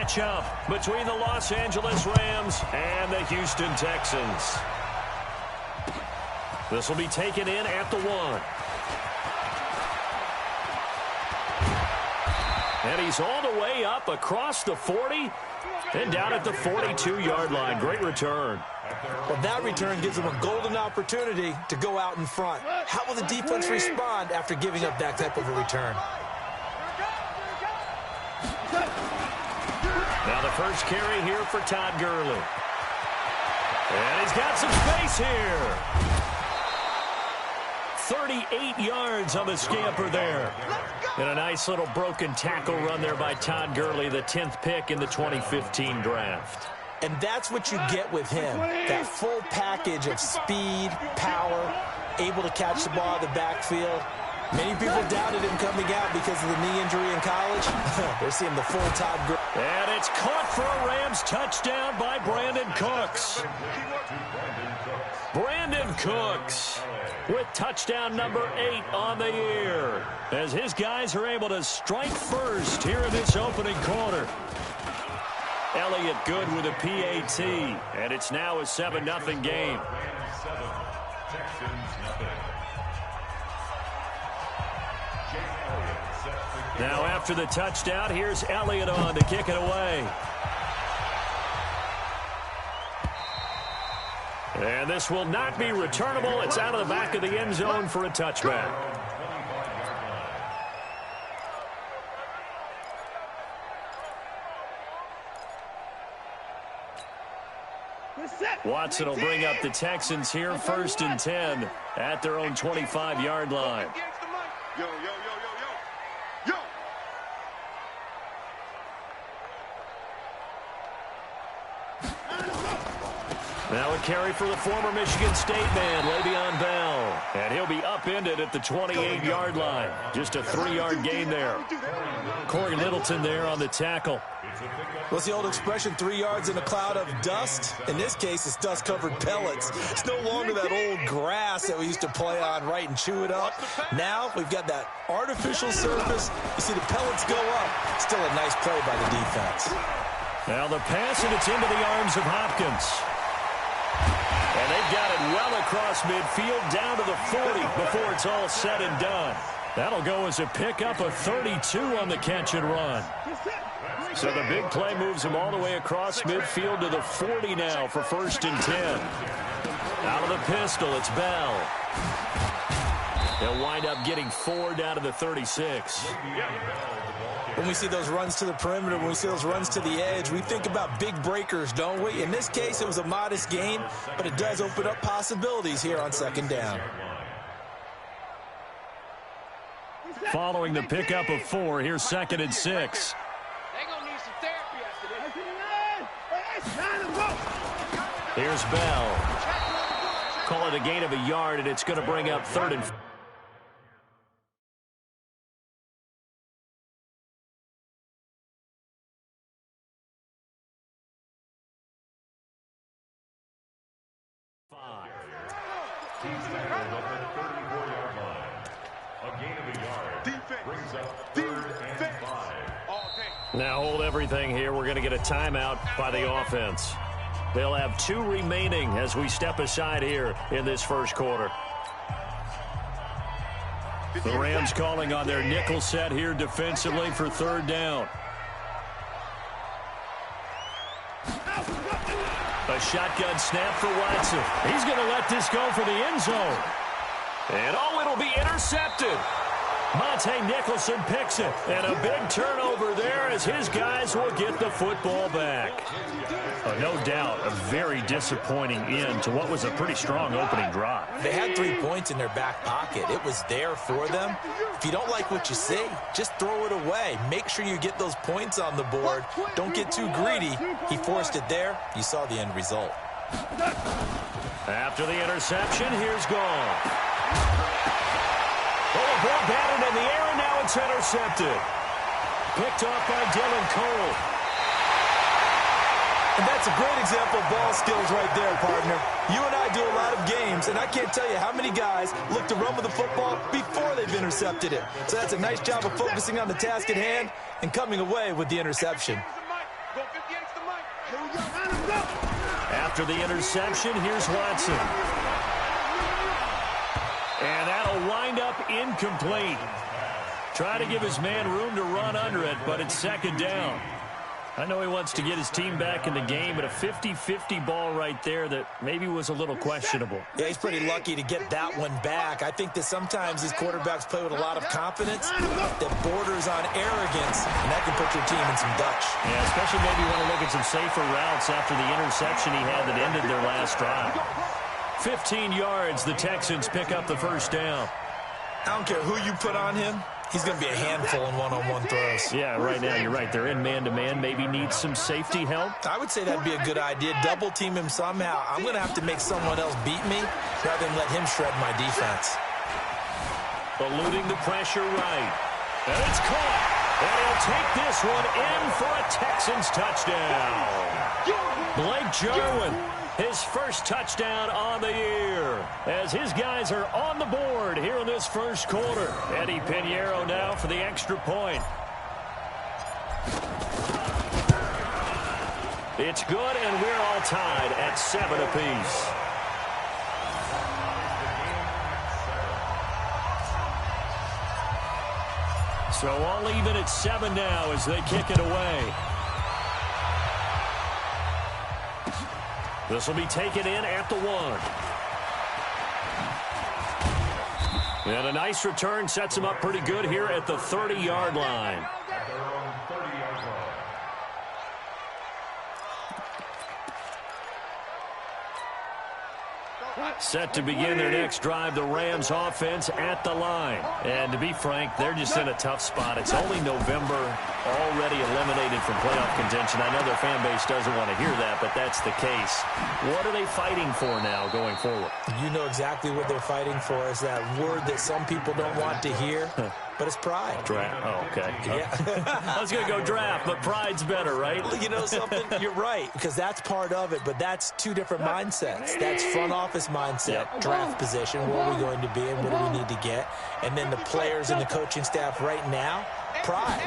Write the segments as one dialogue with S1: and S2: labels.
S1: matchup between the Los Angeles Rams and the Houston Texans. This will be taken in at the 1. And he's all the way up across the 40 and down at the 42-yard line. Great return.
S2: Well, that return gives them a golden opportunity to go out in front. How will the defense respond after giving up that type of a return?
S1: Now the first carry here for Todd Gurley. And he's got some space here. 38 yards on the scamper there. And a nice little broken tackle run there by Todd Gurley, the 10th pick in the 2015 draft.
S2: And that's what you get with him, that full package of speed, power, able to catch the ball out of the backfield. Many people doubted him coming out because of the knee injury in college. They're seeing the full Todd Gurley.
S1: And it's caught for a Rams touchdown by Brandon Cooks. Brandon Cooks with touchdown number 8 on the year, as his guys are able to strike first here in this opening quarter. Elliott good with a PAT, and it's now a 7-0 game. Now after the touchdown, here's Elliott on to kick it away. And this will not be returnable. It's out of the back of the end zone for a touchback. Watson will bring up the Texans here, 1st and 10 at their own 25-yard line. Now a carry for the former Michigan State man, Le'Veon Bell. And he'll be upended at the 28-yard line. Just a 3-yard gain there. Corey Littleton there on the tackle.
S2: What's the old expression, 3 yards in a cloud of dust? In this case, it's dust-covered pellets. It's no longer that old grass that we used to play on, right, and chew it up. Now we've got that artificial surface. You see the pellets go up. Still a nice play by the defense.
S1: Now the pass, and it's into the arms of Hopkins. And they've got it well across midfield, down to the 40 before it's all said and done. That'll go as a pickup of 32 on the catch and run. So the big play moves him all the way across midfield to the 40 now for 1st and 10. Out of the pistol, it's Bell. They'll wind up getting 4 down to the 36.
S2: When we see those runs to the perimeter, when we see those runs to the edge, we think about big breakers, don't we? In this case, it was a modest gain, but it does open up possibilities here on 2nd down.
S1: Following the pickup of 4, here's 2nd and 6. Here's Bell. Call it a gain of a yard, and it's going to bring up 3rd and 5. Now hold everything here. We're going to get a timeout by the offense. They'll have 2 remaining as we step aside here in this first quarter. The Rams calling on their nickel set here defensively for 3rd down. A shotgun snap for Watson. He's going to let this go for the end zone. And oh, it'll be intercepted. Monte Nicholson picks it. And a big turnover there as his guys will get the football back. No doubt a very disappointing end to what was a pretty strong opening drive.
S2: They had 3 points in their back pocket. It was there for them. If you don't like what you see, just throw it away. Make sure you get those points on the board. Don't get too greedy. He forced it there. You saw the end result.
S1: After the interception, here's Goff. Oh, ball batted in the air, and now it's intercepted. Picked off by Dylan Cole.
S2: And that's a great example of ball skills right there, partner. You and I do a lot of games, and I can't tell you how many guys look to run with the football before they've intercepted it. So that's a nice job of focusing on the task at hand and coming away with the interception.
S1: After the interception, here's Watson. And that'll wind up incomplete. Try to give his man room to run under it, but it's second down. I know he wants to get his team back in the game, but a 50-50 ball right there that maybe was a little questionable.
S2: Yeah, he's pretty lucky to get that one back. I think that sometimes these quarterbacks play with a lot of confidence that borders on arrogance, and that can put your team in some Dutch.
S1: Yeah, especially maybe want to look at some safer routes after the interception he had that ended their last drive. 15 yards, the Texans pick up the first down.
S2: I don't care who you put on him. He's going to be a handful in one-on-one throws.
S1: Yeah, right now you're right. They're in man-to-man. Maybe needs some safety help.
S2: I would say that'd be a good idea. Double team him somehow. I'm going to have to make someone else beat me rather than let him shred my defense.
S1: Eluding the pressure right. And it's caught. And he'll take this one in for a Texans touchdown. Blake Jarwin, his first touchdown on the year, as his guys are on the board here in this first quarter. Eddie Pinheiro now for the extra point. It's good, and we're all tied at 7 apiece. So all even at 7 now as they kick it away. This will be taken in at the 1. And a nice return sets him up pretty good here at the 30-yard line. Set to begin their next drive, the Rams offense at the line. And to be frank, they're just in a tough spot. It's only November, already eliminated from playoff contention. I know their fan base doesn't want to hear that, but that's the case. What are they fighting for now going forward?
S2: You know exactly what they're fighting for. Is that word that some people don't want to hear, but it's pride.
S1: Draft. Oh, okay.
S2: Yeah.
S1: I was going to go draft, but pride's better, right?
S2: You know something? You're right, because that's part of it, but that's two different mindsets. That's front office mindset, draft position, where are we going to be and what do we need to get? And then the players and the coaching staff right now, pride.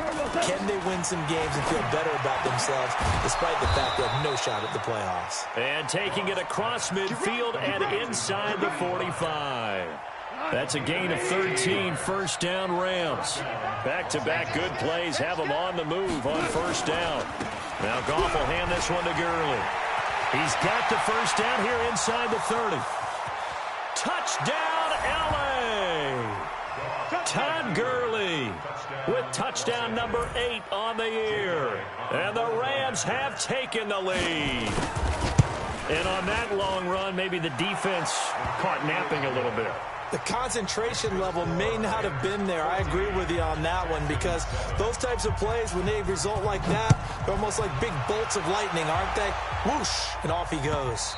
S2: Can they win some games and feel better about themselves despite the fact they have no shot at the playoffs?
S1: And taking it across midfield and inside the 45. That's a gain of 13, first down Rams. Back-to-back good plays have them on the move on first down. Now Goff will hand this one to Gurley. He's got the first down here inside the 30. Touchdown, L.A. Todd Gurley with touchdown number 8 on the year. And the Rams have taken the lead. And on that long run, maybe the defense caught napping a little bit.
S2: The concentration level may not have been there. I agree with you on that one, because those types of plays, when they result like that, they're almost like big bolts of lightning, aren't they? Whoosh, and off he goes.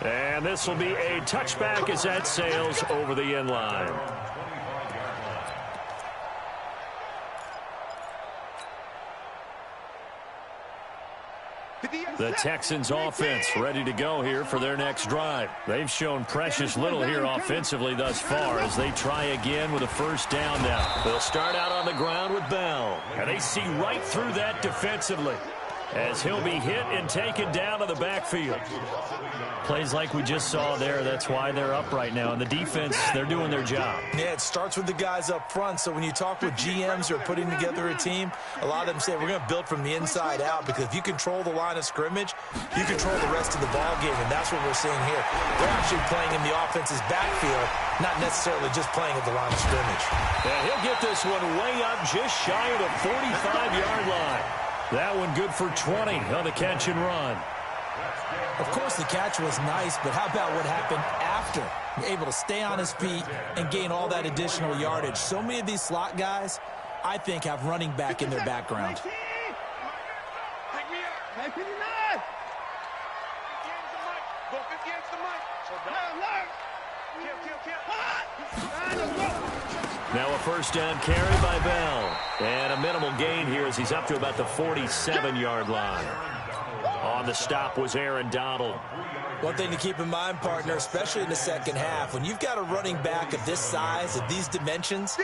S1: And this will be a touchback as that sails over the end line. The Texans offense ready to go here for their next drive. They've shown precious little here offensively thus far as they try again with a first down now. They'll start out on the ground with Bell. And they see right through that defensively as he'll be hit and taken down to the backfield. Plays like we just saw there, that's why they're up right now. And the defense, they're doing their job.
S2: Yeah, it starts with the guys up front. So when you talk with GMs who are putting together a team, a lot of them say we're going to build from the inside out, because if you control the line of scrimmage, you control the rest of the ball game, and that's what we're seeing here. They're actually playing in the offense's backfield, not necessarily just playing at the line of scrimmage.
S1: And he'll get this one way up just shy of the 45-yard line. That one good for 20 on the catch and run.
S2: Of course, the catch was nice, but how about what happened after? Able to stay on his feet and gain all that additional yardage. So many of these slot guys, I think, have running back in their background.
S1: Now a first down carry by Bell. And a minimal gain here as he's up to about the 47-yard line. On the stop was Aaron Donald.
S2: One thing to keep in mind, partner, especially in the second half, when you've got a running back of this size, of these dimensions,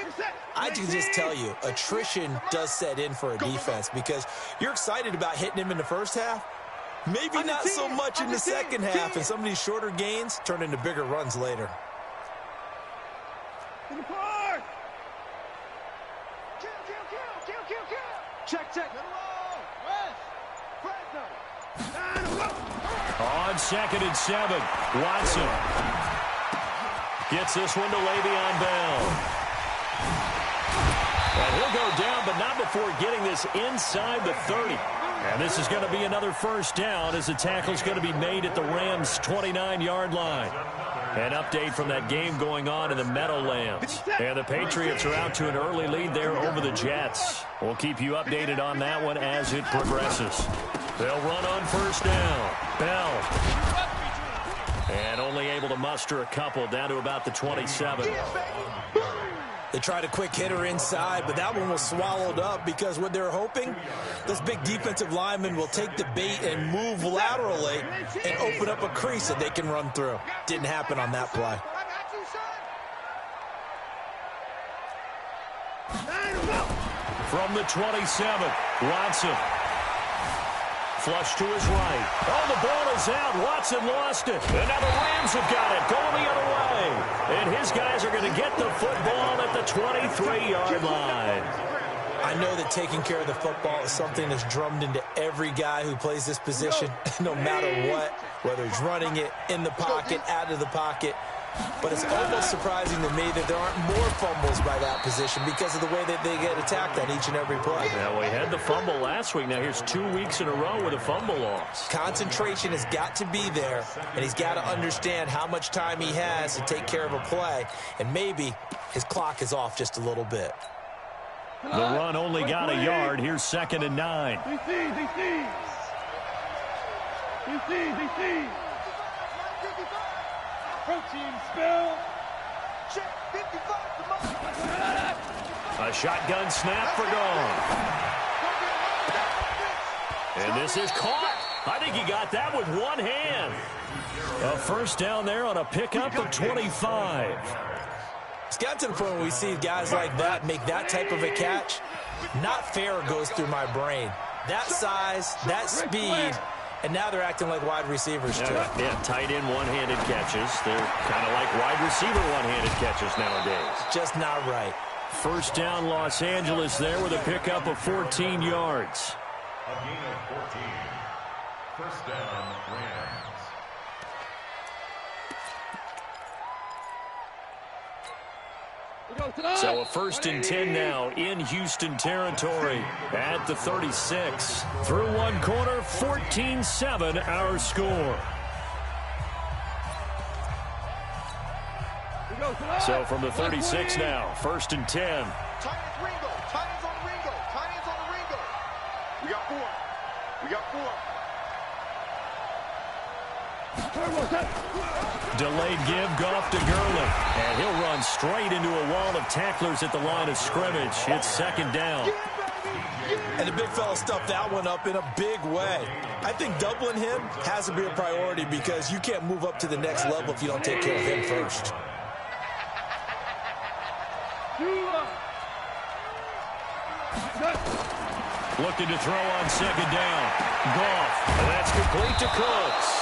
S2: I can just tell you, attrition does set in for a defense because you're excited about hitting him in the first half. Maybe not so much in the second half, and some of these shorter gains turn into bigger runs later.
S3: Check.
S1: On 2nd and 7, Watson gets this one to Le'Veon Bell. And he'll go down, but not before getting this inside the 30. And this is going to be another first down as the tackle's going to be made at the Rams' 29-yard line. An update from that game going on in the Meadowlands. And the Patriots are out to an early lead there over the Jets. We'll keep you updated on that one as it progresses. They'll run on first down. Bell. And only able to muster a couple down to about the 27.
S2: They tried a quick hitter inside, but that one was swallowed up because what they're hoping, this big defensive lineman will take the bait and move laterally and open up a crease that they can run through. Didn't happen on that play.
S1: From the 27, Watson. Flush to his right. Oh, the ball is out. Watson lost it. And now the Rams have got it. Going the other way. And his guys are going to get the football at the 23-yard line.
S2: I know that taking care of the football is something that's drummed into every guy who plays this position, no matter what, whether he's running it, in the pocket, out of the pocket. But it's almost surprising to me that there aren't more fumbles by that position because of the way that they get attacked on each and every play.
S1: Now, we had the fumble last week. Now, here's 2 weeks in a row with a fumble loss.
S2: Concentration has got to be there, and he's got to understand how much time he has to take care of a play, and maybe his clock is off just a little bit.
S1: The run only got a yard. Here's 2nd and 9.
S3: Protein spill. Check 55.
S1: A shotgun snap for gone. And this is caught. I think he got that with one hand. A first down there on a pickup of 25.
S2: It's got to the point where we see guys like that make that type of a catch. Not fair goes through my brain. That size, that speed, and now they're acting like wide receivers, too.
S1: Yeah, tight end one-handed catches. They're kind of like wide receiver one-handed catches nowadays.
S2: Just not right.
S1: First down, Los Angeles there with a pickup of 14 yards.
S4: A gain of 14. First down, Rams.
S1: So a 1st and 10 now in Houston territory at the 36. Through one quarter, 14-7 our score. So from the 36 now, 1st and 10.
S3: Tight ends on the Ringo. We got 4.
S1: Delayed give, Goff to Gurley. And he'll run straight into a wall of tacklers at the line of scrimmage. It's 2nd down.
S2: And the big fella stuffed that one up in a big way. I think doubling him has to be a priority because you can't move up to the next level if you don't take care of him first.
S1: Looking to throw on 2nd down. Goff. And that's complete to Cooks.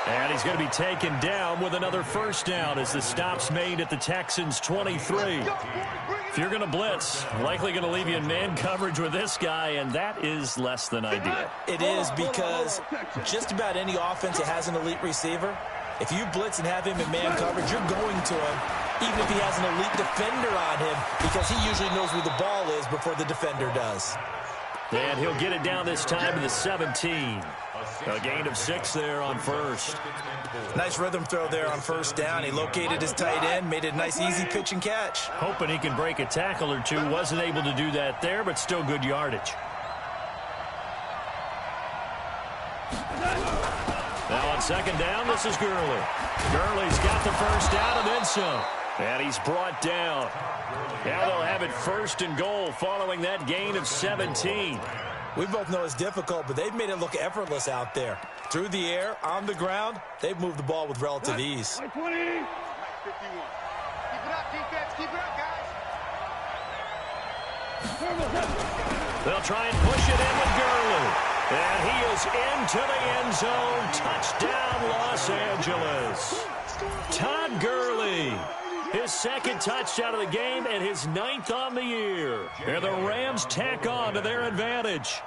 S1: And he's going to be taken down with another first down as the stop's made at the Texans' 23. If you're going to blitz, likely going to leave you in man coverage with this guy, and that is less than ideal.
S2: It is because just about any offense that has an elite receiver, if you blitz and have him in man coverage, you're going to him, even if he has an elite defender on him, because he usually knows where the ball is before the defender does.
S1: And he'll get it down this time to the 17. A gain of 6 there on first.
S2: Nice rhythm throw there on first down. He located his tight end, made it a nice easy pitch and catch.
S1: Hoping he can break a tackle or two. Wasn't able to do that there, but still good yardage. Now on 2nd down, this is Gurley. Gurley's got the first down and then some. And he's brought down. Now they'll have it 1st and goal following that gain of 17.
S2: We both know it's difficult, but they've made it look effortless out there. Through the air, on the ground, they've moved the ball with relative ease.
S3: 51. Keep it up, defense. Keep it up, guys.
S1: They'll try and push it in with Gurley. And he is into the end zone. Touchdown, Los Angeles. Todd Gurley. His second touchdown of the game and his 9th on the year. And the Rams tack on to their advantage.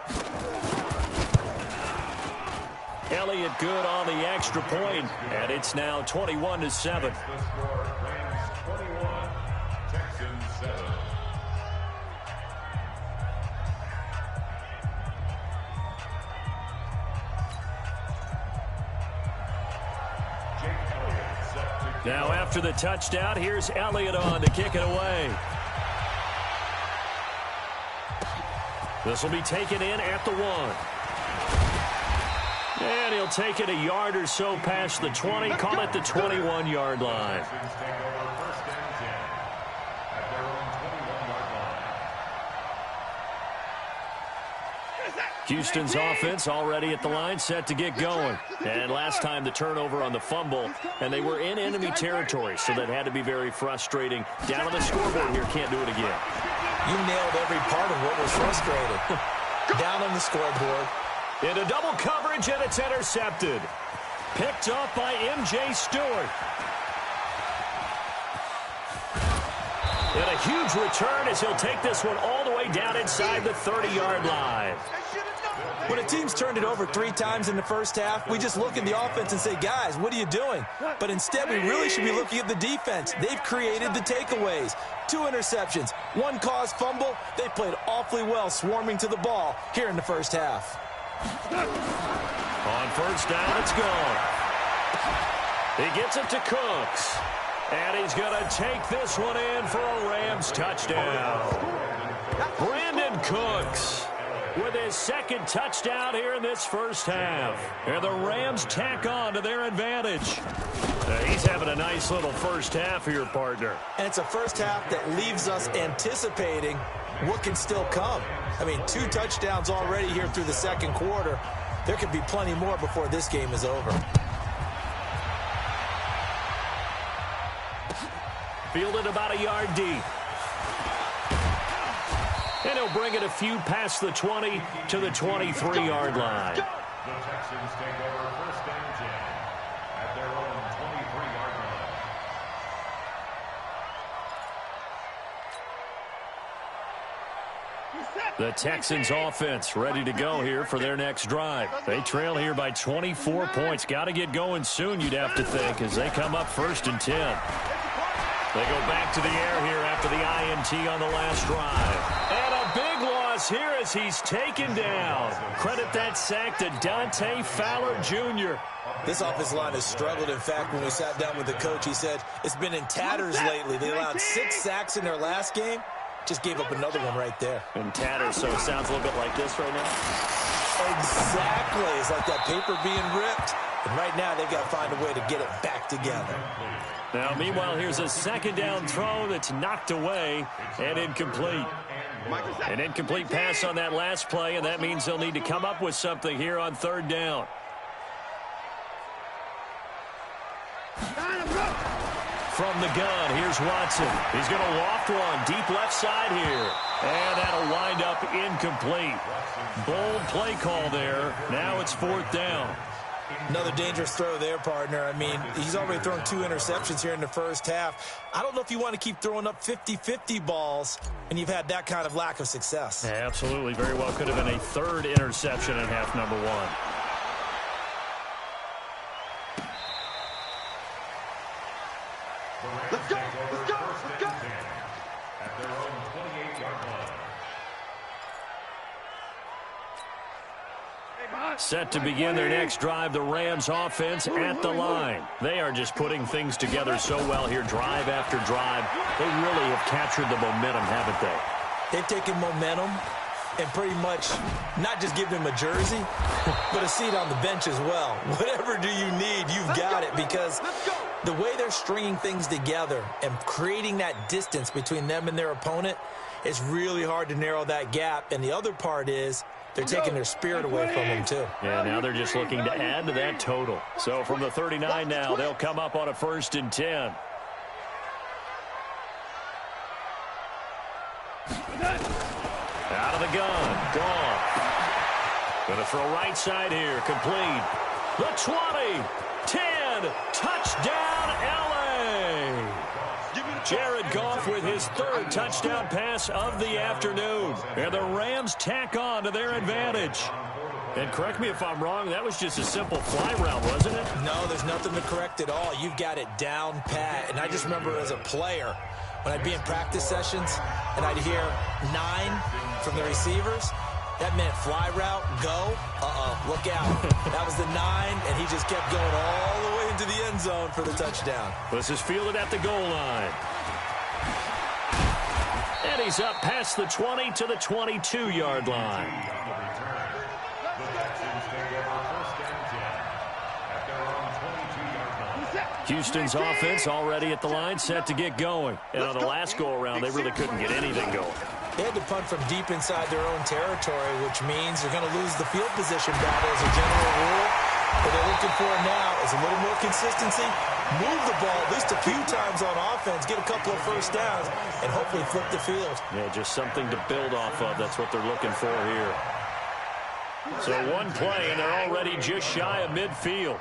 S1: Elliott good on the extra point, and it's now 21-7. Now after the touchdown, here's Elliott on to kick it away. This will be taken in at the 1. And he'll take it a yard or so past the 20, call it the 21-yard line. Houston's offense already at the line, set to get going. And last time the turnover on the fumble, and they were in enemy territory, so that had to be very frustrating. Down on the scoreboard here, can't do it again.
S2: You nailed every part of what was frustrating. Down on the scoreboard.
S1: Into double coverage, and it's intercepted. Picked off by M.J. Stewart. And a huge return as he'll take this one all the way down inside the 30-yard line.
S2: When a team's turned it over 3 times in the first half, we just look at the offense and say, guys, what are you doing? But instead, we really should be looking at the defense. They've created the takeaways. 2 interceptions, 1 caused fumble. They played awfully well swarming to the ball here in the first half.
S1: On first down, it's gone. He gets it to Cooks. And he's going to take this one in for a Rams touchdown. Brandon Cooks with his second touchdown here in this first half. And the Rams tack on to their advantage. He's having a nice little first half here, partner.
S2: And it's a first half that leaves us anticipating what can still come. I mean, 2 touchdowns already here through the second quarter. There could be plenty more before this game is over.
S1: Fielded about a yard deep. And he'll bring it a few past the 20 to the 23-yard line.
S4: The Texans take over first and 10 at their own 23-yard line.
S1: The Texans offense ready to go here for their next drive. They trail here by 24 points. Got to get going soon, you'd have to think, as they come up first and 10. They go back to the air here after the INT on the last drive. And a big loss here as he's taken down. Credit that sack to Dante Fowler Jr.
S2: This offensive line has struggled. In fact, when we sat down with the coach, he said it's been in tatters lately. They allowed 6 sacks in their last game. Just gave up another one right there.
S1: In tatters, so it sounds a little bit like this right now.
S2: Exactly. It's like that paper being ripped. And right now, they've got to find a way to get it back together.
S1: Now, meanwhile, here's a second down throw that's knocked away and incomplete. An incomplete pass on that last play, and that means they'll need to come up with something here on third down. From the gun, here's Watson. He's going to loft one deep left side here. And that'll wind up incomplete. Bold play call there. Now it's fourth down.
S2: Another dangerous throw there, partner. I mean, he's already thrown 2 interceptions here in the first half. I don't know if you want to keep throwing up 50-50 balls, and you've had that kind of lack of success.
S1: Yeah, absolutely. Very well could have been a 3rd interception in half number 1.
S3: Let's go! Let's go! Let's go!
S4: At their own 28-yard line.
S1: Set to begin their next drive, the Rams offense at the line. They are just putting things together so well here, drive after drive. They really have captured the momentum, haven't they?
S2: They've taken momentum and pretty much not just give him a jersey, but a seat on the bench as well. Whatever do you need, you've got it, because the way they're stringing things together and creating that distance between them and their opponent, it's really hard to narrow that gap. And the other part is they're taking their spirit away from them, too.
S1: Yeah, now they're just looking to add to that total. So from the 39 now, they'll come up on a 1st and 10. Out of the gun. Gone. Going to throw right side here. Complete. The 20. 10. Touchdown, L.A. Jared Goff with his 3rd touchdown pass of the afternoon. And the Rams tack on to their advantage. And correct me if I'm wrong, that was just a simple fly route, wasn't it?
S2: No, there's nothing to correct at all. You've got it down pat. And I just remember as a player, when I'd be in practice sessions and I'd hear 9 from the receivers, that meant fly route, go, look out. That was the 9, and he just kept going all the way into the end zone for the touchdown.
S1: This is fielded at the goal line. And he's up past the 20 to the 22-yard line. Houston's offense already at the line, set to get going. And on the last go-around, they really couldn't get anything going.
S2: They had to punt from deep inside their own territory, which means they're going to lose the field position battle as a general rule. What they're looking for now is a little more consistency, move the ball at least a few times on offense, get a couple of first downs, and hopefully flip the field.
S1: Yeah, just something to build off of. That's what they're looking for here. So one play, and they're already just shy of midfield.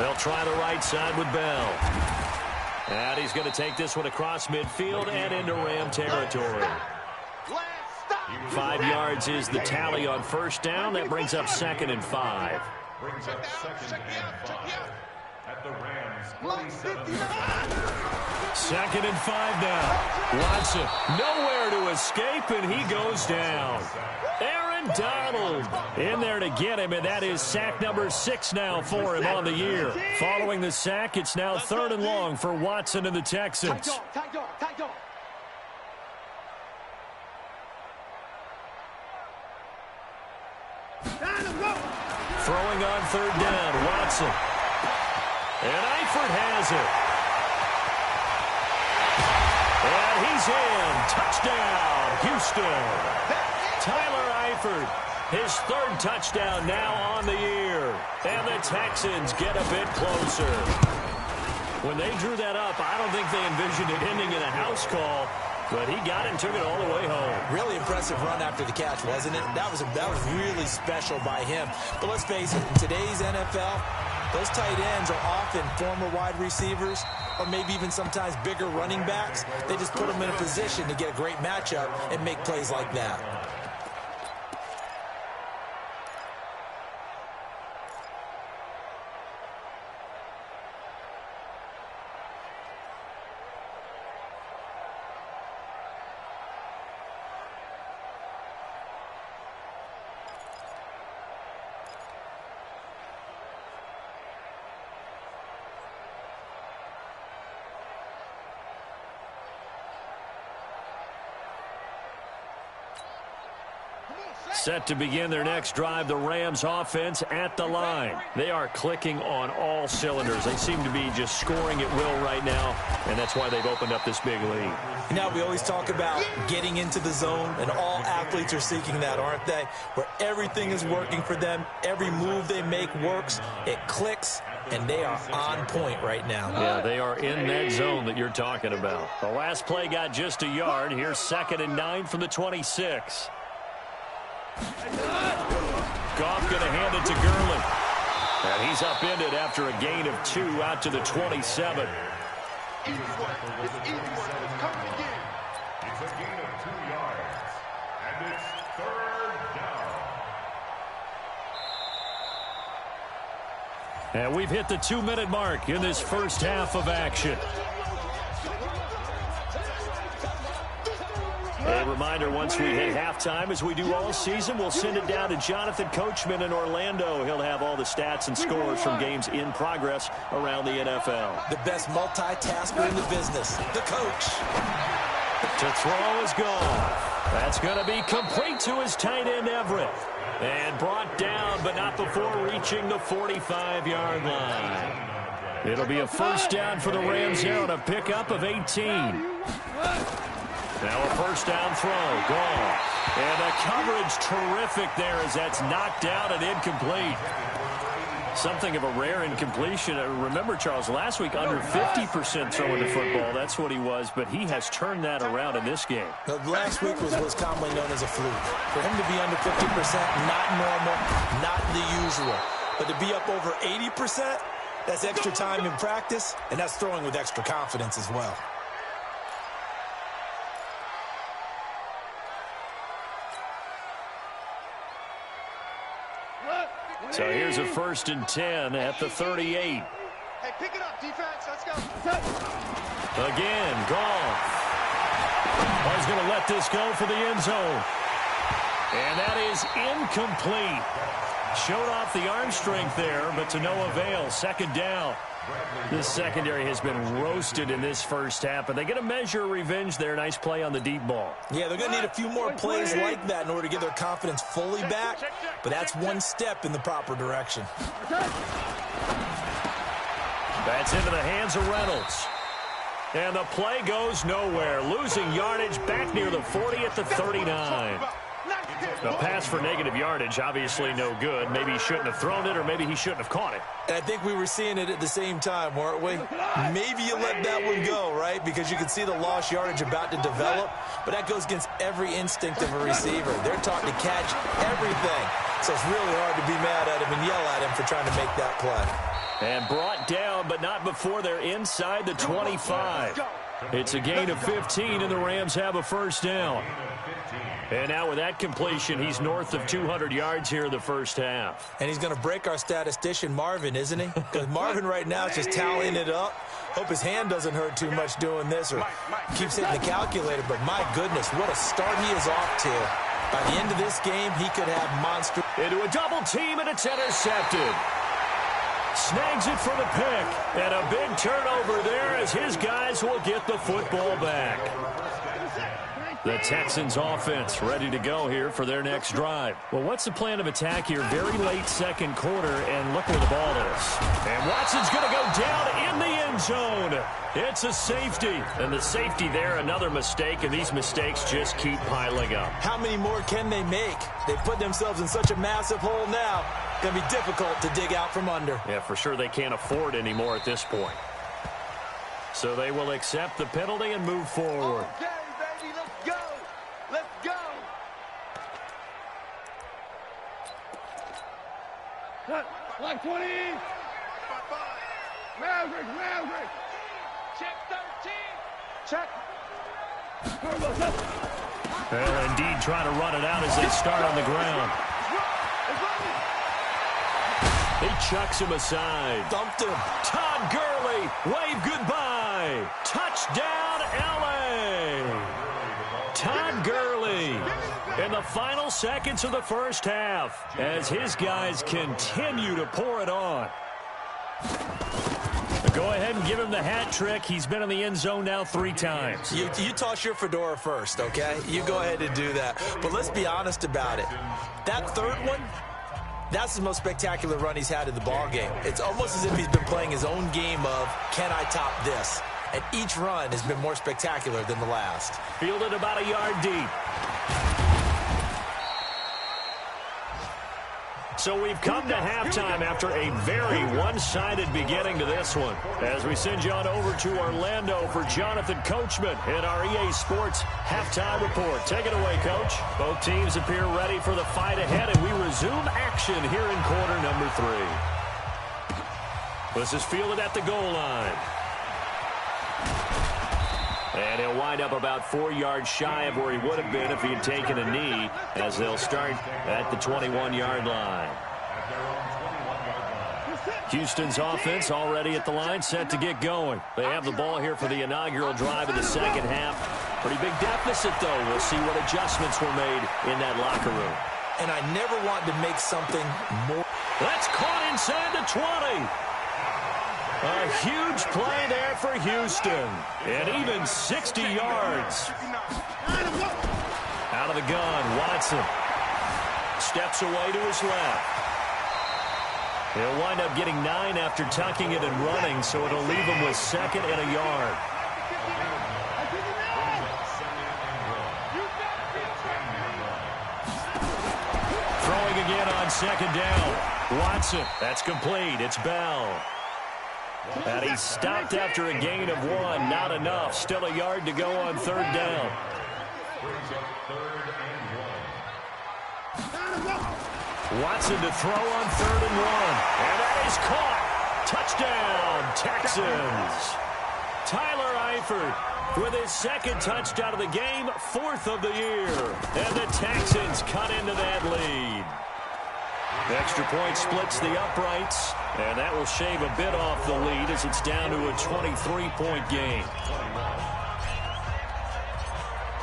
S1: They'll try the right side with Bell. And he's going to take this one across midfield and into Ram territory. 5 yards is the tally on 1st down. That brings up 2nd and 5.
S4: Brings up 2nd and 5 at the Rams.
S1: 2nd and 5 now. Watson nowhere to escape, and he goes down. Aaron Donald in there to get him, and that is sack number 6 now for him on the year. Following the sack, it's now 3rd and long for Watson and the Texans. Throwing on 3rd down, Watson. And Eifert has it. And he's in. Touchdown, Houston. Tyler Eifert, his 3rd touchdown now on the year. And the Texans get a bit closer. When they drew that up, I don't think they envisioned it ending in a house call. But he got it and took it all the way home.
S2: Really impressive run after the catch, wasn't it? That was really special by him. But let's face it, in today's NFL, those tight ends are often former wide receivers or maybe even sometimes bigger running backs. They just put them in a position to get a great matchup and make plays like that.
S1: Set to begin their next drive, the Rams offense at the line. They are clicking on all cylinders. They seem to be just scoring at will right now, and that's why they've opened up this big lead.
S2: You know, we always talk about getting into the zone, and all athletes are seeking that, aren't they? Where everything is working for them, every move they make works, it clicks, and they are on point right now.
S1: Yeah, they are in that zone that you're talking about. The last play got just a yard. Here's 2nd and 9 from the 26. Goff going to hand it to Gurley. And he's upended after a gain of 2 out to the 27.
S4: It's a gain of 2 yards. And it's 3rd down.
S1: And we've hit the 2-minute mark in this first half of action. A reminder, once we hit halftime, as we do all season, we'll send it down to Jonathan Coachman in Orlando. He'll have all the stats and scores from games in progress around the NFL.
S2: The best multitasker in the business, the coach.
S1: To throw is gone. That's going to be complete to his tight end, Everett. And brought down, but not before reaching the 45-yard line. It'll be a 1st down for the Rams here on a pickup of 18. Now a first down throw. Gone. And the coverage terrific there as that's knocked out and incomplete. Something of a rare incompletion. Remember, Charles, last week under 50% throwing the football. That's what he was, but he has turned that around in this game.
S2: Last week was what's commonly known as a fluke. For him to be under 50%, not normal, not the usual. But to be up over 80%, that's extra time in practice, and that's throwing with extra confidence as well.
S1: So here's a 1st and 10 at the 38.
S3: Hey, pick it up, defense. Let's go.
S1: Again, Goff. He's going to let this go for the end zone. And that is incomplete. Showed off the arm strength there, but to no avail. 2nd down. This secondary has been roasted in this first half, but they get a measure of revenge there. Nice play on the deep ball.
S2: Yeah, they're going to need a few more plays like that in order to get their confidence fully back, but that's one step in the proper direction.
S1: That's into the hands of Reynolds. And the play goes nowhere. Losing yardage back near the 40 at the 39. The pass for negative yardage, obviously no good. Maybe he shouldn't have thrown it, or maybe he shouldn't have caught it.
S2: And I think we were seeing it at the same time, weren't we? Maybe you let that one go, right? Because you can see the lost yardage about to develop. But that goes against every instinct of a receiver. They're taught to catch everything. So it's really hard to be mad at him and yell at him for trying to make that play.
S1: And brought down, but not before they're inside the 25. It's a gain of 15, and the Rams have a first down. And now with that completion, he's north of 200 yards here in the first half.
S2: And he's going to break our statistician, Marvin, isn't he? Because Marvin right now is just tallying it up. Hope his hand doesn't hurt too much doing this or keeps hitting the calculator. But my goodness, what a start he is off to. By the end of this game, he could have monster.
S1: Into a double team, and it's intercepted. Snags it for the pick. And a big turnover there as his guys will get the football back. The Texans offense ready to go here for their next drive. Well, what's the plan of attack here? Very late 2nd quarter, and look where the ball is. And Watson's going to go down in the end zone. It's a safety. And the safety there, another mistake, and these mistakes just keep piling up.
S2: How many more can they make? They put themselves in such a massive hole now. Going to be difficult to dig out from under.
S1: Yeah, for sure they can't afford any more at this point. So they will accept the penalty and move forward.
S3: Okay, baby, let's go. Let's go. Like 20. Maverick. Check 13. Check.
S1: Well, indeed, trying to run it out as they start on the ground. He chucks him aside.
S2: Dumped him.
S1: Todd Gurley, wave goodbye. Touchdown, L.A. Todd Gurley in the final seconds of the first half as his guys continue to pour it on. Go ahead and give him the hat trick. He's been in the end zone now 3 times.
S2: You toss your fedora first, okay? You go ahead and do that. But let's be honest about it. That third one, that's the most spectacular run he's had in the ballgame. It's almost as if he's been playing his own game of, can I top this? And each run has been more spectacular than the last.
S1: Fielded about a yard deep. So we've come to halftime after a very one-sided beginning to this one. As we send you on over to Orlando for Jonathan Coachman in our EA Sports Halftime Report. Take it away, Coach. Both teams appear ready for the fight ahead, and we resume action here in quarter number 3. This is fielded at the goal line. And he'll wind up about 4 yards shy of where he would have been if he had taken a knee, as they'll start at the 21-yard line. Houston's offense already at the line, set to get going. They have the ball here for the inaugural drive of the second half. Pretty big deficit, though. We'll see what adjustments were made in that locker room.
S2: And I never want to make something more.
S1: That's caught inside the 20. A huge play there for Houston. And even 60 yards. Out of the gun, Watson steps away to his left. He'll wind up getting 9 after tucking it and running, so it'll leave him with 2nd and a yard. again on second down. Watson, that's complete. It's Bell. And he stopped after a gain of 1. Not enough. Still a yard to go on third down. Watson to throw on 3rd and 1. And that is caught. Touchdown, Texans. Tyler Eifert with his 2nd touchdown of the game, 4th of the year. And the Texans cut into that lead. The extra point splits the uprights, and that will shave a bit off the lead as it's down to a 23-point game.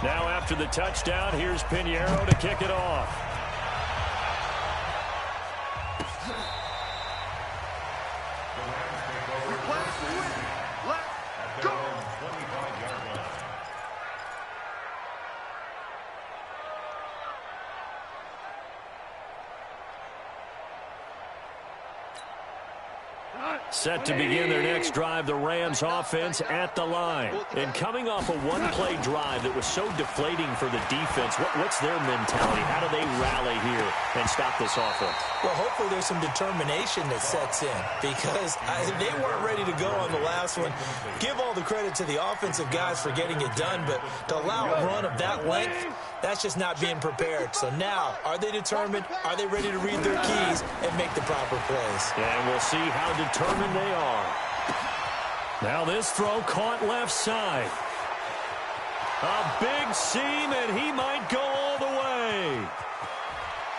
S1: Now after the touchdown, here's Pinheiro to kick it off. Set to begin their next drive, the Rams offense at the line. And coming off a one-play drive that was so deflating for the defense, what's their mentality? How do they rally here and stop this offense?
S2: Well, hopefully there's some determination that sets in because they weren't ready to go on the last one. Give all the credit to the offensive guys for getting it done, but to allow a run of that length, that's just not being prepared. So now, are they determined? Are they ready to read their keys and make the proper plays?
S1: And we'll see how determined they are. Now this throw caught left side. A big seam, and he might go all the way.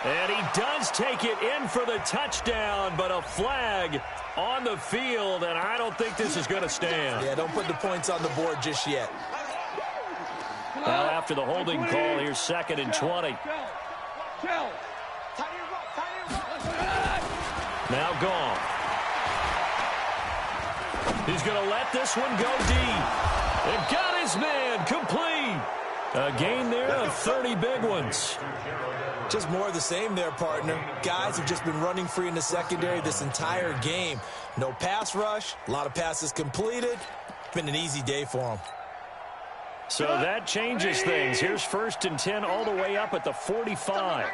S1: And he does take it in for the touchdown, but a flag on the field, and I don't think this is going to stand.
S2: Yeah, don't put the points on the board just yet.
S1: Now after the holding call, here's 2nd and 20. Now gone. He's going to let this one go deep. And got his man complete. A gain there of 30 big ones.
S2: Just more of the same there, partner. Guys have just been running free in the secondary this entire game. No pass rush, a lot of passes completed. It's been an easy day for them.
S1: So that changes things. Here's 1st and 10 all the way up at the 45.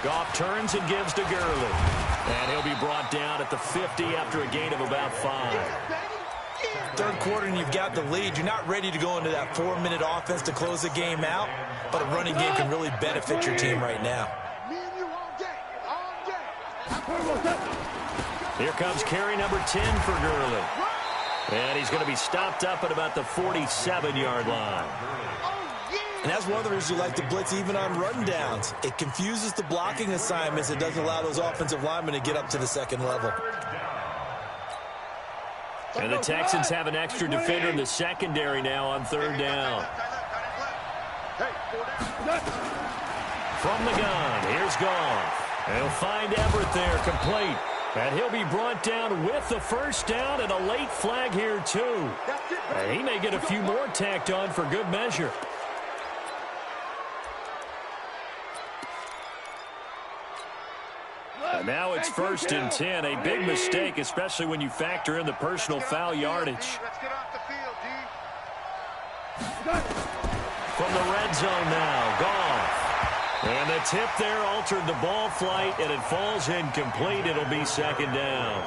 S1: Goff turns and gives to Gurley. And he'll be brought down at the 50 after a gain of about 5.
S2: Third quarter and you've got the lead. You're not ready to go into that 4-minute offense to close the game out, but a running game can really benefit your team right now.
S1: Here comes carry number 10 for Gurley. And he's going to be stopped up at about the 47-yard line.
S2: And that's one of the reasons you like to blitz even on rundowns. It confuses the blocking assignments. It doesn't allow those offensive linemen to get up to the second level.
S1: And the Texans have an extra defender in the secondary now on 3rd down. From the gun, here's Goff. And he'll find Everett there, complete. And he'll be brought down with the 1st down and a late flag here, too. And he may get a few more tacked on for good measure. And now it's 1st and 10. A big mistake, especially when you factor in the personal foul yardage. From the red zone now, Goff. And the tip there altered the ball flight, and it falls incomplete. It'll be 2nd down.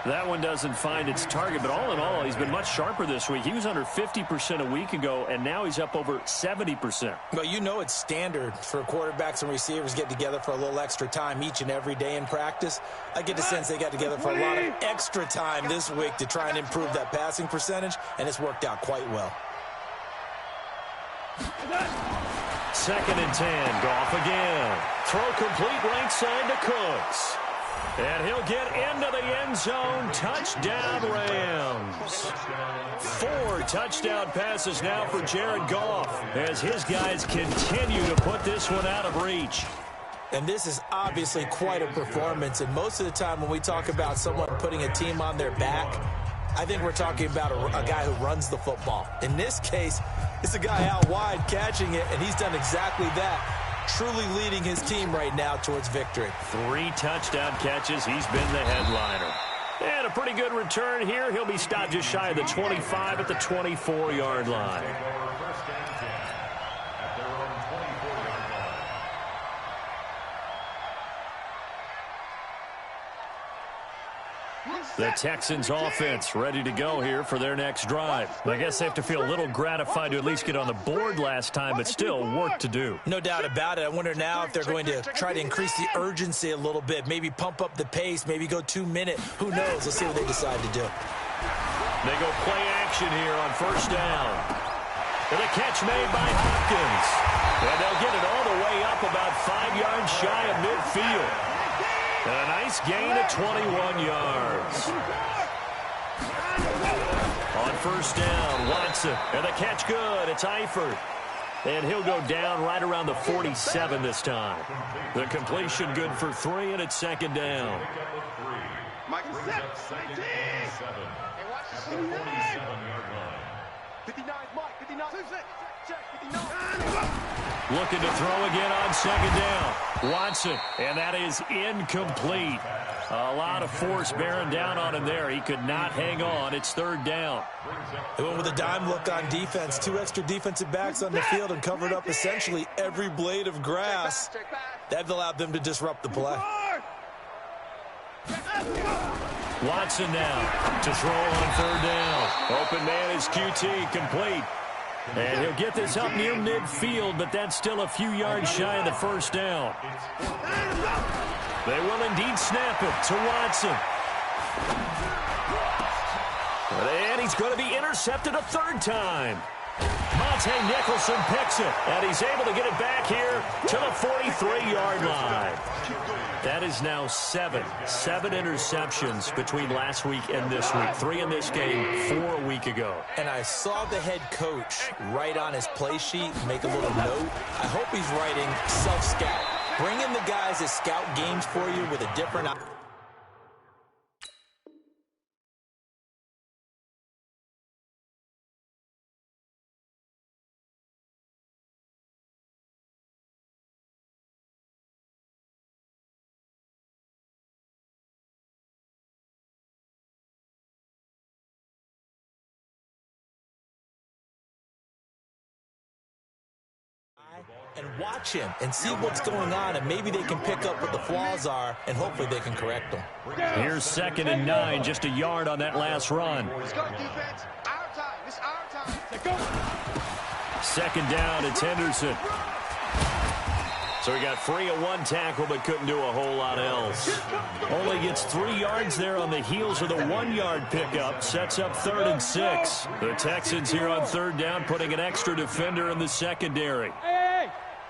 S1: That one doesn't find its target, but all in all, he's been much sharper this week. He was under 50% a week ago, and now he's up over 70%.
S2: Well, you know it's standard for quarterbacks and receivers get together for a little extra time each and every day in practice. I get the sense they got together for a lot of extra time this week to try and improve that passing percentage, and it's worked out quite well.
S1: 2nd and 10, Goff again. Throw complete right side to Cooks. And he'll get into the end zone. Touchdown, Rams. 4 touchdown passes now for Jared Goff as his guys continue to put this one out of reach.
S2: And this is obviously quite a performance. And most of the time when we talk about someone putting a team on their back, I think we're talking about a guy who runs the football. In this case, it's a guy out wide catching it, and he's done exactly that. Truly leading his team right now towards victory.
S1: 3 touchdown catches. He's been the headliner. And a pretty good return here. He'll be stopped just shy of the 25 at the 24-yard line. The Texans offense ready to go here for their next drive. I guess they have to feel a little gratified to at least get on the board last time, but still work to do.
S2: No doubt about it. I wonder now if they're going to try to increase the urgency a little bit, maybe pump up the pace, maybe go 2 minute. Who knows? Let's see what they decide to do.
S1: They go play action here on first down. And a catch made by Hopkins. And they'll get it all the way up about 5 yards shy of midfield. And a nice gain of 21 yards. On first down, Watson. And the catch good. It's Eifert. And he'll go down right around the 47 this time. The completion good for 3, and it's second down.
S3: Michael set.
S4: 47-yard line.
S3: 59, Mike. 59. 59.
S1: Looking to throw again on second down. Watson, and that is incomplete. A lot of force bearing down on him there. He could not hang on. It's third down.
S2: They went with a dime look on defense. 2 extra defensive backs on the field and covered up essentially every blade of grass. That allowed them to disrupt the play.
S1: Watson now to throw on third down. Open man is QT, complete. And he'll get this up near midfield, but that's still a few yards shy of the first down. They will indeed snap it to Watson. And he's going to be intercepted a third time. Monte Nicholson picks it, and he's able to get it back here to the 43-yard line. That is now 7 interceptions between last week and this week. 3 in this game, 4 a week ago.
S2: And I saw the head coach write on his play sheet, make a little note. I hope he's writing self-scout. Bring in the guys that scout games for you with a different... and watch him and see what's going on, and maybe they can pick up what the flaws are, and hopefully they can correct them.
S1: Here's 2nd and 9, just a yard on that last run.
S3: Let's go, defense. Our time. It's our time. Let's go.
S1: Second down, it's Henderson. So he got free of 1 tackle, but couldn't do a whole lot else. Only gets 3 yards there on the heels of the 1-yard pickup. Sets up 3rd and 6. The Texans here on third down, putting an extra defender in the secondary.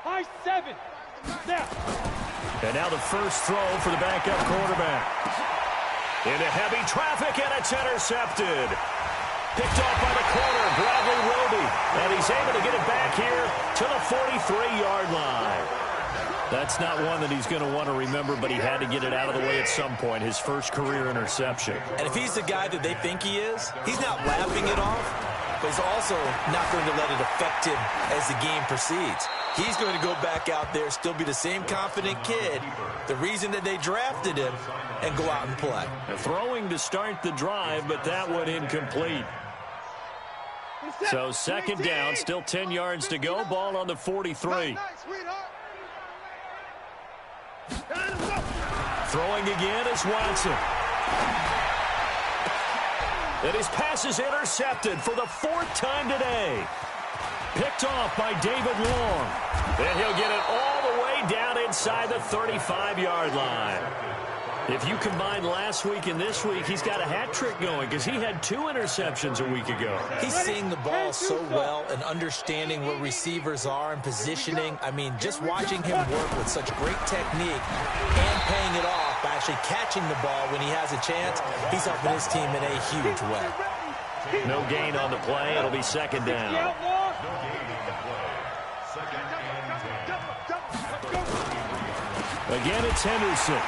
S5: High 7. Now.
S1: And now the first throw for the backup quarterback. Into heavy traffic, and it's intercepted. Picked off by the corner, Bradley Roby. And he's able to get it back here to the 43-yard line. That's not one that he's going to want to remember, but he had to get it out of the way at some point, his first career interception.
S2: And if he's the guy that they think he is, he's not laughing it off, but he's also not going to let it affect him as the game proceeds. He's going to go back out there, still be the same confident kid, the reason that they drafted him, and go out and play.
S1: Throwing to start the drive, but that one incomplete. So second down, still 10 yards to go, ball on the 43. Throwing again is Watson. And his pass is intercepted for the 4th time today. Picked off by David Long. And he'll get it all the way down inside the 35-yard line. If you combine last week and this week, he's got a hat trick going because he had 2 interceptions a week ago.
S2: He's seeing the ball so well and understanding where receivers are and positioning. I mean, just watching him work with such great technique and paying it off by actually catching the ball when he has a chance, he's helping his team in a huge way.
S1: No gain on the play. It'll be second down. Again, it's Henderson.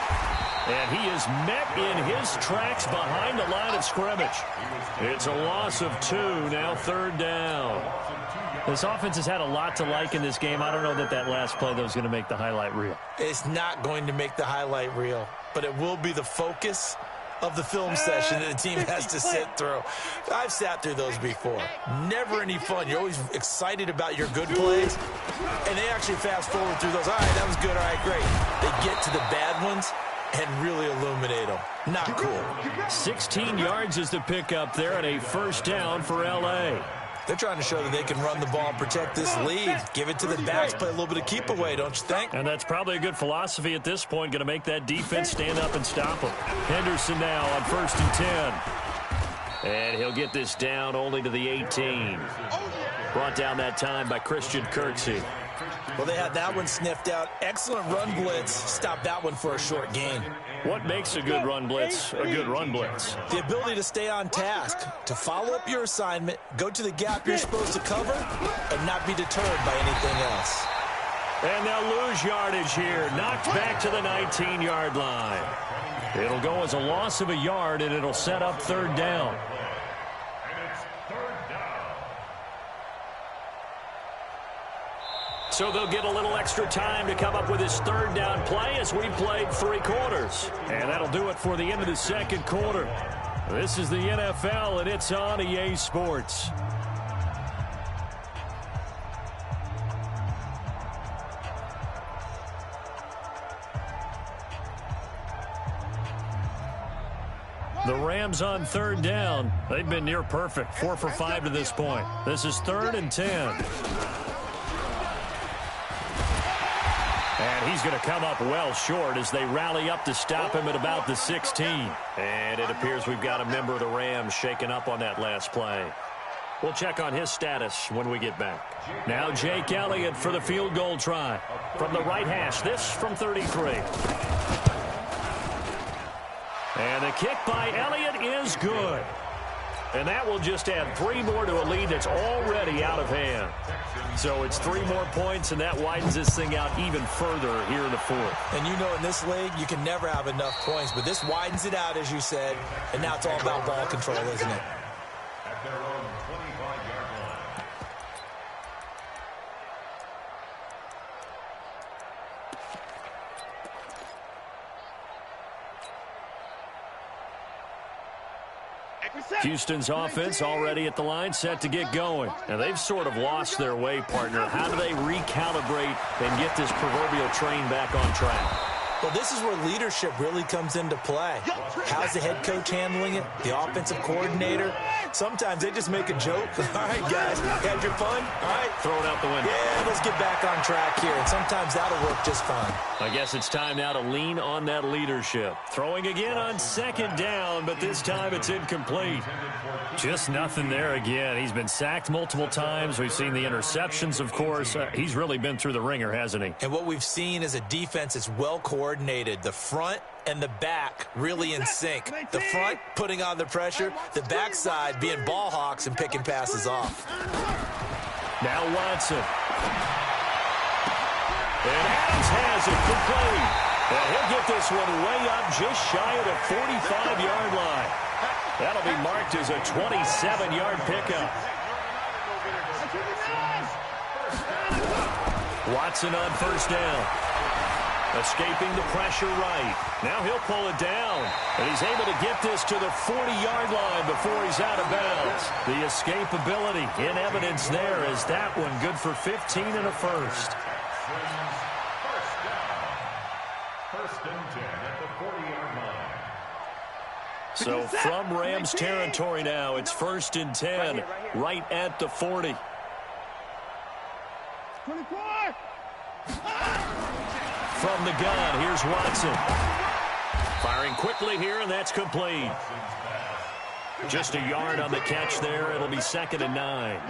S1: And he is met in his tracks behind the line of scrimmage. It's a loss of 2, now third down. This offense has had a lot to like in this game. I don't know that last play, though, is going to make the highlight reel.
S2: It's not going to make the highlight reel, but it will be the focus of the film session that the team has to sit through. I've sat through those before. Never any fun. You're always excited about your good plays, and they actually fast forward through those. All right, that was good. All right, great. They get to the bad ones, and really illuminate them. Not cool.
S1: 16 yards is the pickup there and a first down for L.A.
S2: They're trying to show that they can run the ball and protect this lead. Give it to the backs, play a little bit of keep away, don't you think?
S1: And that's probably a good philosophy at this point, going to make that defense stand up and stop them. Henderson now on 1st and 10. And he'll get this down only to the 18. Brought down that time by Christian Kirksey.
S2: Well, they had that one sniffed out. Excellent run blitz. Stop that one for a short gain.
S1: What makes a good run blitz a good run blitz?
S2: The ability to stay on task, to follow up your assignment, go to the gap you're supposed to cover, and not be deterred by anything else.
S1: And they'll lose yardage here. Knocked back to the 19-yard line. It'll go as a loss of a yard, and it'll set up 3rd down. So they'll get a little extra time to come up with his 3rd down play as we played 3 quarters. And that'll do it for the end of the 2nd quarter. This is the NFL, and it's on EA Sports. The Rams on 3rd down. They've been near perfect. 4 for 5 to this point. This is 3rd and 10. And he's going to come up well short as they rally up to stop him at about the 16. And it appears we've got a member of the Rams shaken up on that last play. We'll check on his status when we get back. Now Jake Elliott for the field goal try. From the right hash, this from 33. And the kick by Elliott is good. And that will just add 3 more to a lead that's already out of hand. So it's 3 more points, and that widens this thing out even further here in the 4th.
S2: And you know in this league, you can never have enough points, but this widens it out, as you said, and now it's all about ball control, isn't it?
S4: At their own 25-yard line.
S1: Houston's offense already at the line, set to get going. And they've sort of lost their way, partner. How do they recalibrate and get this proverbial train back on track?
S2: Well, this is where leadership really comes into play. How's the head coach handling it? The offensive coordinator? Sometimes they just make a joke. All right, guys, had your fun? All right.
S1: Throw it out the window.
S2: Yeah, let's get back on track here. And sometimes that'll work just fine.
S1: I guess it's time now to lean on that leadership. Throwing again on 2nd down, but this time it's incomplete. Just nothing there again. He's been sacked multiple times. We've seen the interceptions, of course. He's really been through the ringer, hasn't he?
S2: And what we've seen is a defense that's well coordinated. The front and the back really in sync. The front putting on the pressure, the backside being ball hawks and picking passes off.
S1: Now Watson. And Adams has it complete. And he'll get this one way up just shy of the 45-yard line. That'll be marked as a 27-yard pickup. Watson on 1st down. Escaping the pressure right. Now he'll pull it down. And he's able to get this to the 40-yard line before he's out of bounds. The escapability in evidence there is that one good for 15 and a first.
S4: First and 10 at the 40-yard line.
S1: So from Rams territory now, it's 1st and 10 right at the 40.
S5: 24!
S1: From the gun, here's Watson. Firing quickly here, and that's complete. Just a yard on the catch there. It'll be 2nd and 9.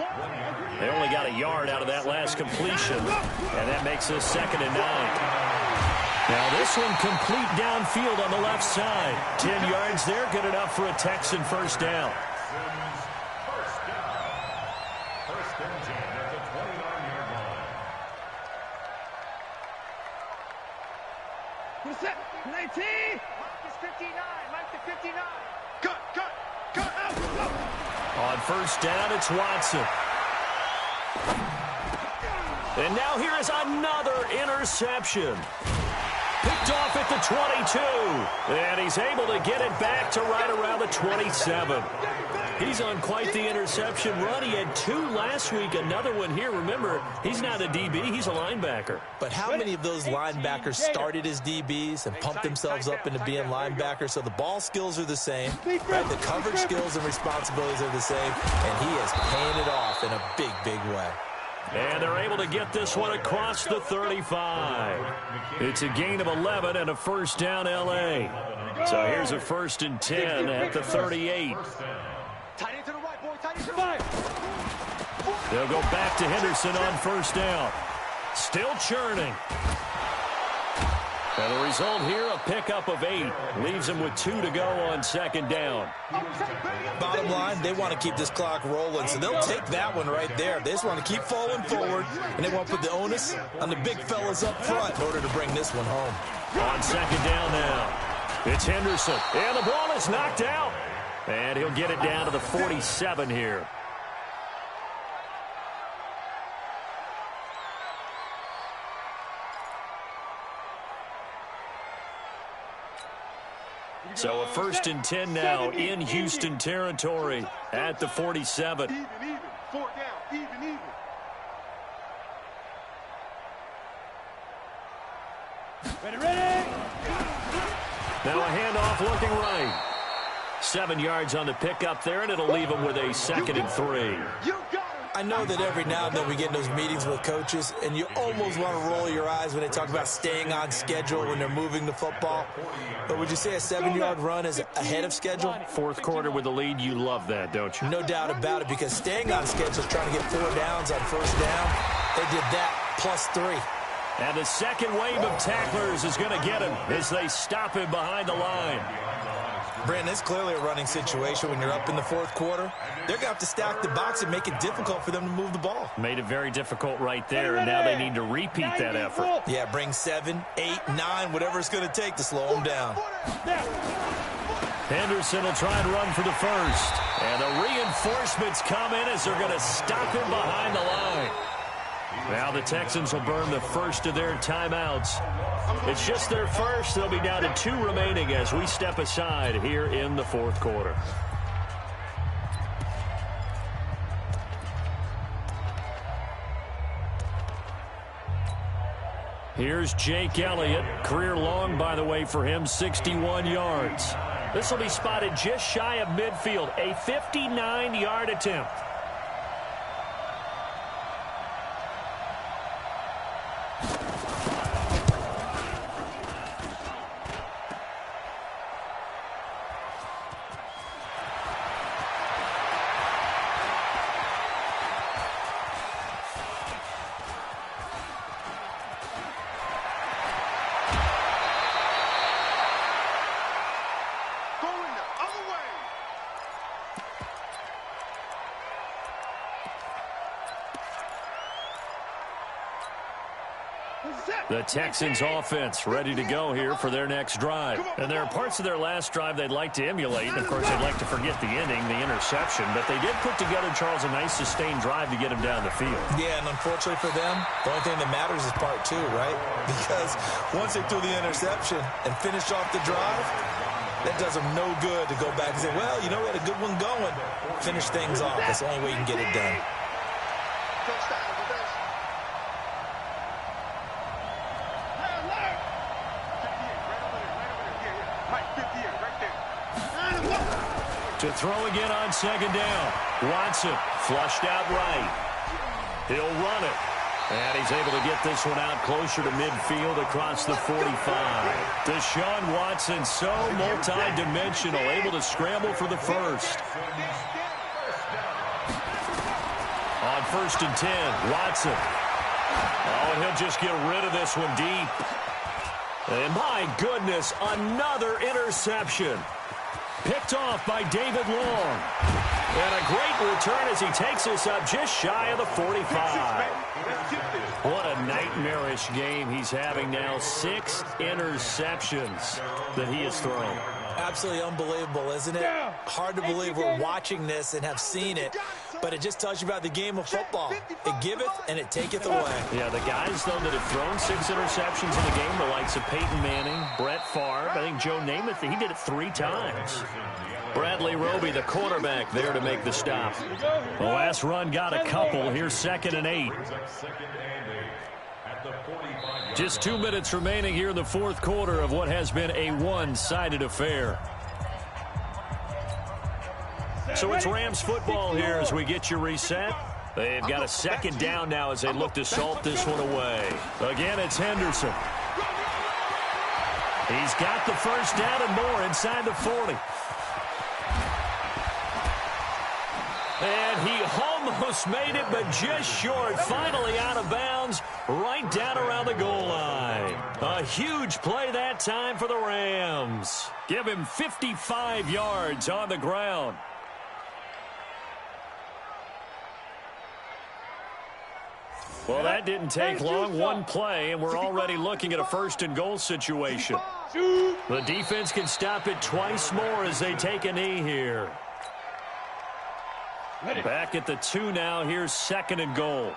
S1: They only got a yard out of that last completion, and that makes this 2nd and 9. Now this one complete downfield on the left side. 10 yards there, good enough for a Texan first down.
S4: First and 10 at the 29-yard line.
S5: What's that? 19!
S3: Mark is 59. Mark the 59.
S5: Cut! Out!
S1: On first down, it's Watson. And now here is another interception. Picked off at the 22. And he's able to get it back to right around the 27. He's on quite the interception run. He had 2 last week, another one here. Remember, he's not a DB, he's a linebacker.
S2: But how many of those linebackers started as DBs and pumped themselves up into being linebackers? So the ball skills are the same, right? The coverage skills and responsibilities are the same, and he is paying it off in a big, big way.
S1: And they're able to get this one across the 35. It's a gain of 11 and a first down, L.A. So here's a 1st and 10 at the 38.
S3: Tight end to the right, boy. Tight end to the right.
S1: They'll go back to Henderson on 1st down. Still churning. And the result here, a pickup of 8. Leaves him with 2 to go on 2nd down.
S2: Bottom line, they want to keep this clock rolling, so they'll take that one right there. They just want to keep falling forward, and they want to put the onus on the big fellas up front in order to bring this one home.
S1: On 2nd down now, it's Henderson. And the ball is knocked out. And he'll get it down to the 47 here. So a 1st and 10 now in Houston territory at the 47.
S3: Even. 4 down. Even.
S5: Ready.
S1: Now a handoff looking right. 7 yards on the pickup there, and it'll leave him with a 2nd and 3.
S3: You got it.
S2: I know that every now and then we get in those meetings with coaches, and you almost want to roll your eyes when they talk about staying on schedule when they're moving the football. But would you say a 7-yard run is ahead of schedule?
S1: 4th quarter with the lead, you love that, don't you?
S2: No doubt about it, because staying on schedule is trying to get 4 downs on 1st down. They did that plus 3.
S1: And the second wave of tacklers is going to get him as they stop him behind the line.
S2: Brandon, it's clearly a running situation when you're up in the 4th quarter. They're going to have to stack the box and make it difficult for them to move the ball.
S1: Made it very difficult right there, and now they need to repeat that effort.
S2: Yeah, bring 7, 8, 9, whatever it's going to take to slow them down.
S1: Henderson will try and run for the 1st. And the reinforcements come in as they're going to stop him behind the line. Now the Texans will burn the 1st of their timeouts. It's just their 1st. They'll be down to 2 remaining as we step aside here in the 4th quarter. Here's Jake Elliott. Career long, by the way, for him, 61 yards. This will be spotted just shy of midfield, a 59-yard attempt. The Texans offense ready to go here for their next drive. And there are parts of their last drive they'd like to emulate. And, of course, they'd like to forget the ending, the interception. But they did put together, Charles, a nice sustained drive to get him down the field.
S2: Yeah, and unfortunately for them, the only thing that matters is part 2, right? Because once they threw the interception and finished off the drive, that does them no good to go back and say, well, you know, we had a good one going. Finish things off. That's the only way you can get it done.
S1: To throw again on 2nd down. Watson flushed out right. He'll run it. And he's able to get this one out closer to midfield across the 45. Deshaun Watson, so multi-dimensional, able to scramble for the 1st. On 1st and 10, Watson. Oh, and he'll just get rid of this one deep. And my goodness, another interception. Picked off by David Long. And a great return as he takes us up just shy of the 45. What a nightmarish game he's having now. 6 interceptions that he has thrown.
S2: Absolutely unbelievable, isn't it? Hard to believe we're watching this and have seen it. But it just tells you about the game of football. It giveth and it taketh away.
S1: Yeah, the guys, though, that have thrown 6 interceptions in the game, the likes of Peyton Manning, Brett Favre, I think Joe Namath, he did it 3 times. Bradley Roby, the quarterback, there to make the stop. The last run got a couple. Here's 2nd and 8. Just 2 minutes remaining here in the 4th quarter of what has been a one-sided affair. So it's Rams football here as we get you reset. They've got a 2nd down now as they look to salt this one away. Again, it's Henderson. He's got the 1st down and more inside the 40. And he almost made it, but just short. Finally out of bounds, right down around the goal line. A huge play that time for the Rams. Give him 55 yards on the ground. Well, that didn't take long. One play, and we're already looking at a 1st and goal situation. The defense can stop it twice more as they take a knee here. Back at the 2 now. Here's 2nd and goal.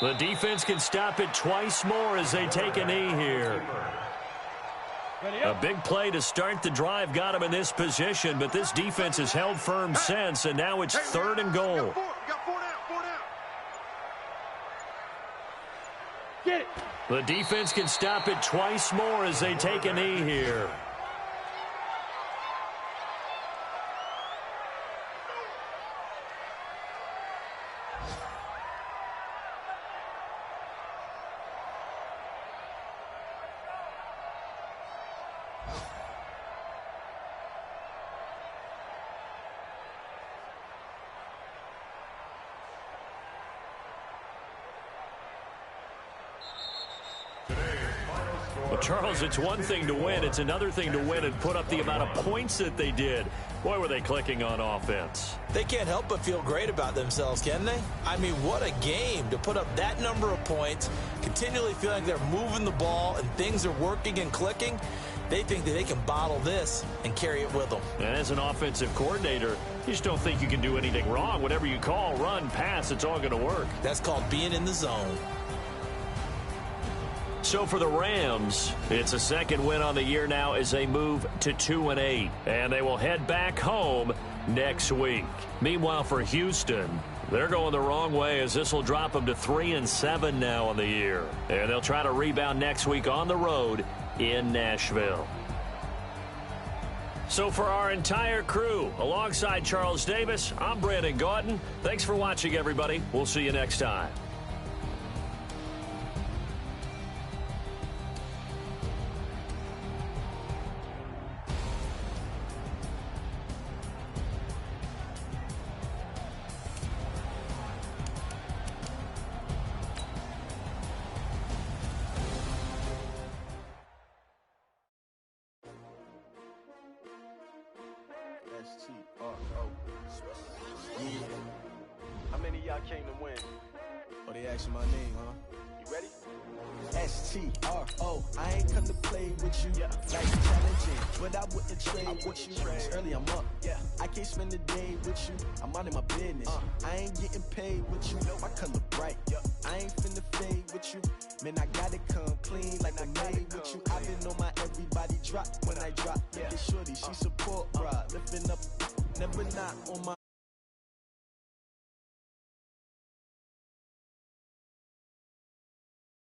S1: The defense can stop it twice more as they take a knee here. A big play to start the drive got him in this position, but this defense has held firm since, and now it's 3rd and goal.
S5: Get it.
S1: The defense can stop it twice more as they take a knee here. Well, Charles, it's one thing to win. It's another thing to win and put up the amount of points that they did. Boy, were they clicking on offense.
S2: They can't help but feel great about themselves, can they? I mean, what a game to put up that number of points, continually feeling they're moving the ball and things are working and clicking. They think that they can bottle this and carry it with them.
S1: And as an offensive coordinator, you just don't think you can do anything wrong. Whatever you call, run, pass, it's all going to work.
S2: That's called being in the zone.
S1: So for the Rams, it's a 2nd win on the year now as they move to 2-8. And they will head back home next week. Meanwhile, for Houston, they're going the wrong way as this will drop them to 3-7 now on the year. And they'll try to rebound next week on the road in Nashville. So for our entire crew, alongside Charles Davis, I'm Brandon Gaudin. Thanks for watching, everybody. We'll see you next time.
S6: How many of y'all came to win?
S7: Oh, they asking my name, huh?
S6: You ready?
S7: S-T-R-O, I ain't come to play with you.
S6: Yeah.
S7: Life challenging, but I wouldn't trade with you. It's early, I'm up.
S6: Yeah.
S7: I can't spend the day with you. I'm out of my business. I ain't getting paid with you. My color bright. I ain't finna fade with you. Man, I gotta come clean like I made with you. I've been on my everybody drop when I drop. Yeah. Shorty, she support, bro. Lifting up, never not on my